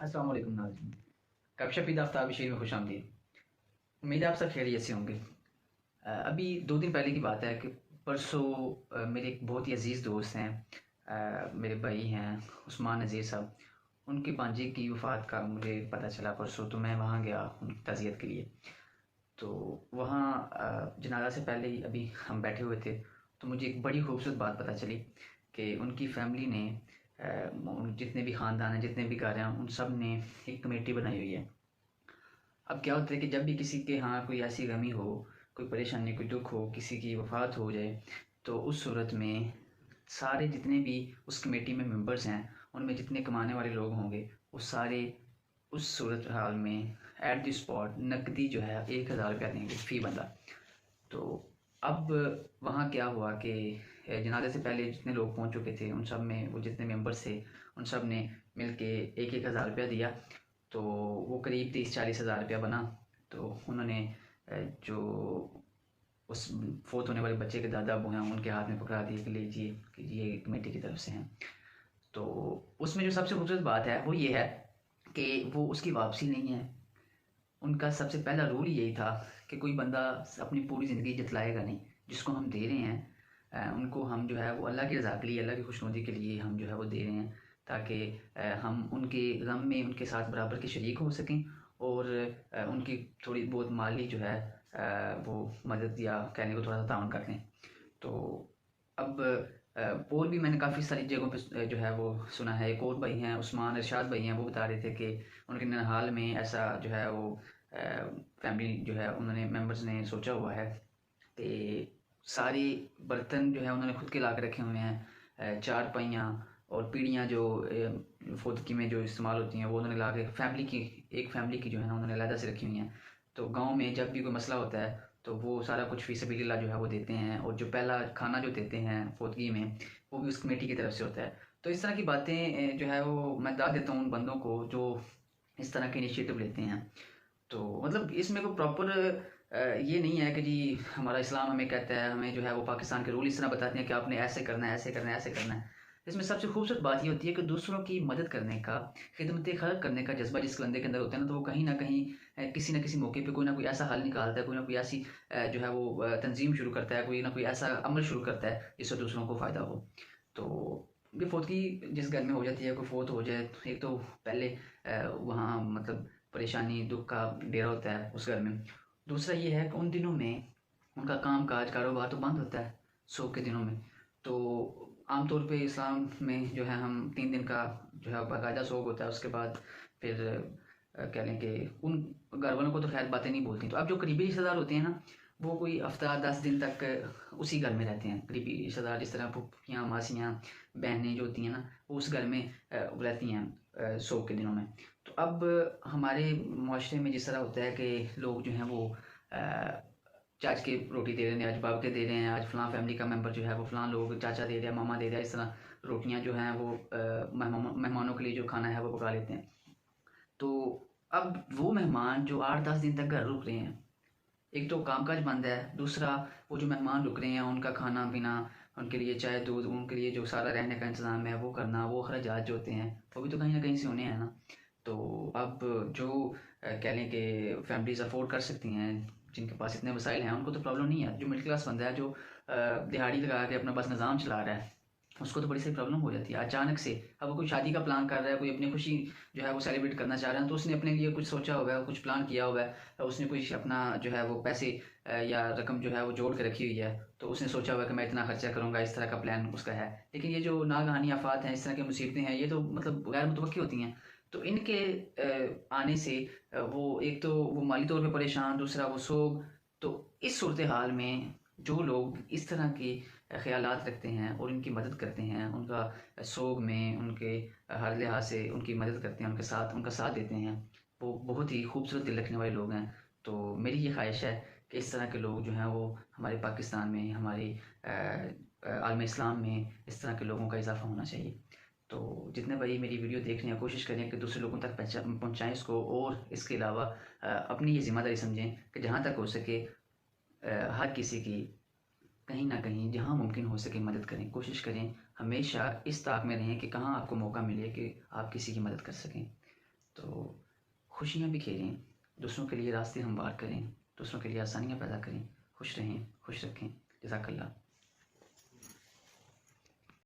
अस्सलाम वालेकुम नाज़रीन। कक्षा फ़ीदा आफ्ताब शेर में खुशामदीद। उम्मीद है आप सब खैरियत से होंगे। अभी 2 दिन पहले की बात है कि परसों मेरे एक बहुत ही अज़ीज़ दोस्त हैं, मेरे भाई हैं उस्मान नज़ीर साहब, उनके भांजे की वफ़ात का मुझे पता चला परसों, तो मैं वहाँ गया उनकी ताज़ियत के लिए। तो वहाँ जनाज़ा से पहले ही अभी हम बैठे हुए थे, तो मुझे एक बड़ी खूबसूरत बात पता चली कि उनकी फ़ैमिली ने जितने भी ख़ानदान हैं, जितने भी घर हैं, उन सब ने एक कमेटी बनाई हुई है। अब क्या होता है कि जब भी किसी के यहाँ कोई ऐसी गमी हो, कोई परेशानी, कोई दुख हो, किसी की वफ़ात हो जाए, तो उस सूरत में सारे जितने भी उस कमेटी में मेंबर्स हैं, उनमें जितने कमाने वाले लोग होंगे, वो सारे उस सूरत हाल में एट द स्पॉट नकदी जो है 1000 रुपया देंगे फ़ी बंदा। तो अब वहाँ क्या हुआ कि जनाजे से पहले जितने लोग पहुँच चुके थे, उन सब में वो जितने मेंबर्स थे, उन सब ने मिल के एक एक हज़ार रुपया दिया। तो वो करीब 30-40 हज़ार रुपया बना। तो उन्होंने जो उस फोत होने वाले बच्चे के दादा अबू हैं, उनके हाथ में पकड़ा दिए कि लीजिए कि ये कमेटी की तरफ से हैं। तो उसमें जो सबसे खूबसूरत बात है वो ये है कि वो उसकी वापसी नहीं है। उनका सबसे पहला रूल यही था कि कोई बंदा अपनी पूरी ज़िंदगी जतलाएगा नहीं। जिसको हम दे रहे हैं उनको हम जो है वो अल्लाह की रज़ा के लिए, अल्लाह की खुशनुदी के लिए हम जो है वो दे रहे हैं, ताकि हम उनके गम में उनके साथ बराबर के शरीक हो सकें, और उनकी थोड़ी बहुत माली जो है वो मदद या कहने को थोड़ा सा ताउन कर लें। तो अब और भी मैंने काफ़ी सारी जगहों पे जो है वो सुना है। एक और भाई हैं उस्मान इरशाद भाई हैं, वो बता रहे थे कि उनके ननिहाल में ऐसा जो है वो फैमिली जो है उन्होंने मेंबर्स ने सोचा हुआ है कि सारे बर्तन जो है उन्होंने खुद के ला के रखे हुए हैं। चारपाइयाँ और पीढ़ियाँ जो फौदगी में जो इस्तेमाल होती हैं, वो उन्होंने ला के फैमिली की जो है ना उन्होंने अलहदा से रखी हुई हैं। तो गाँव में जब भी कोई मसला होता है तो वो सारा कुछ फ़ी सबिलिल्लाह जो है वो देते हैं, और जो पहला खाना जो देते हैं फौदगी में, वो भी उस कमेटी की तरफ से होता है। तो इस तरह की बातें जो है वो मैं दाद देता हूँ उन बंदों को जो इस तरह के इनिशिएटिव लेते हैं। तो मतलब इसमें कोई प्रॉपर ये नहीं है कि जी हमारा इस्लाम हमें कहता है, हमें जो है वो पाकिस्तान के रूल इस तरह बताते हैं कि आपने ऐसे करना है, ऐसे करना है, ऐसे करना है। इसमें सबसे खूबसूरत बात ये होती है कि दूसरों की मदद करने का, खिदमत खल्क करने का जज्बा जिस बंदे के अंदर होता है ना, तो वो कहीं ना कहीं किसी न किसी मौके पे कोई ना कोई ऐसा हल निकालता है, कोई ना कोई ऐसी जो है वो तंजीम शुरू करता है, कोई ना कोई ऐसा अमल शुरू करता है जिससे दूसरों को फ़ायदा हो। तो ये फौतगी जिस घर में हो जाती है, कोई फौत हो जाए, तो एक तो पहले वहाँ मतलब परेशानी दुख का डेरा होता है उस घर में। दूसरा ये है कि उन दिनों में उनका काम काज कारोबार तो बंद होता है शोक के दिनों में। तो आमतौर पे इस्लाम में जो है हम 3 दिन का जो है बाकायदा शोक होता है। उसके बाद फिर कह लें कि उन घर वालों को तो खैर बातें नहीं बोलती। तो अब जो करीबी रिश्तेदार होते हैं ना, वो कोई हफ्ता 10 दिन तक उसी घर में रहते हैं। करीबी रिश्तेदार जिस तरह फूफियाँ मासियाँ बहनें जो होती हैं ना, वो उस घर में रहती हैं शोक के दिनों में। तो अब हमारे माशरे में जिस तरह होता है कि लोग जो हैं वो चाच के रोटी दे रहे हैं, आज बाप के दे रहे हैं, आज फलां फैमिली का मेंबर जो है वो फलां लोग चाचा दे रहा है, मामा दे रहा है, इस तरह रोटियां जो हैं वो मेहमानों के लिए जो खाना है वो पका लेते हैं। तो अब वो मेहमान जो 8-10 दिन तक घर रुक रहे हैं, एक तो कामकाज बंद है, दूसरा वो जो मेहमान रुक रहे हैं उनका खाना पीना, उनके लिए चाय दूध, उनके लिए जो सारा रहने का इंतज़ाम है वो करना, वो अखराजात जो होते हैं वो भी तो कहीं ना कहीं से होने हैं ना। तो अब जो कह लें कि फैमिलीज़ अफोर्ड कर सकती हैं, जिनके पास इतने वसाइल हैं, उनको तो प्रॉब्लम नहीं है। जो मिडिल क्लास बंदा है, जो दिहाड़ी लगा के अपना बस निज़ाम चला रहा है, उसको तो बड़ी सारी प्रॉब्लम हो जाती है अचानक से। अब वो कोई शादी का प्लान कर रहा है, कोई अपनी खुशी जो है वो सेलिब्रेट करना चाह रहा है, तो उसने अपने लिए कुछ सोचा हुआ है, कुछ प्लान किया हुआ है, उसने कुछ अपना जो है वो पैसे या रकम जो है वो जोड़ के रखी हुई है। तो उसने सोचा हुआ है कि मैं इतना खर्चा करूंगा, इस तरह का प्लान उसका है। लेकिन ये जो नागहानी आफात हैं, इस तरह की मुसीबतें हैं, ये तो मतलब गैर मुतवक्की होती हैं। तो इनके आने से वो एक तो वो माली तौर पे परेशान, दूसरा वो सोग। तो इस सूरत हाल में जो लोग इस तरह के ख़यालात रखते हैं और इनकी मदद करते हैं, उनका सोग में उनके हर लिहाज से उनकी मदद करते हैं, उनका साथ देते हैं, वो बहुत ही खूबसूरत दिल रखने वाले लोग हैं। तो मेरी ये ख्वाहिश है कि इस तरह के लोग जो हैं वो हमारे पाकिस्तान में, हमारी आलम इस्लाम में इस तरह के लोगों का इजाफा होना चाहिए। तो जितने भाई मेरी वीडियो देख रहे हैं, कोशिश करें कि दूसरे लोगों तक पहुँचाएँ इसको, और इसके अलावा अपनी ये ज़िम्मेदारी समझें कि जहाँ तक हो सके हर किसी की कहीं न कहीं जहाँ मुमकिन हो सके मदद करें, कोशिश करें। हमेशा इस ताक में रहें कि कहाँ आपको मौका मिले कि आप किसी की मदद कर सकें। तो खुशियाँ भी खेलें, दूसरों के लिए रास्ते हमवार करें, दूसरों के लिए आसानियाँ पैदा करें। खुश रहें, खुश रखें। जज़ाकल्लाह।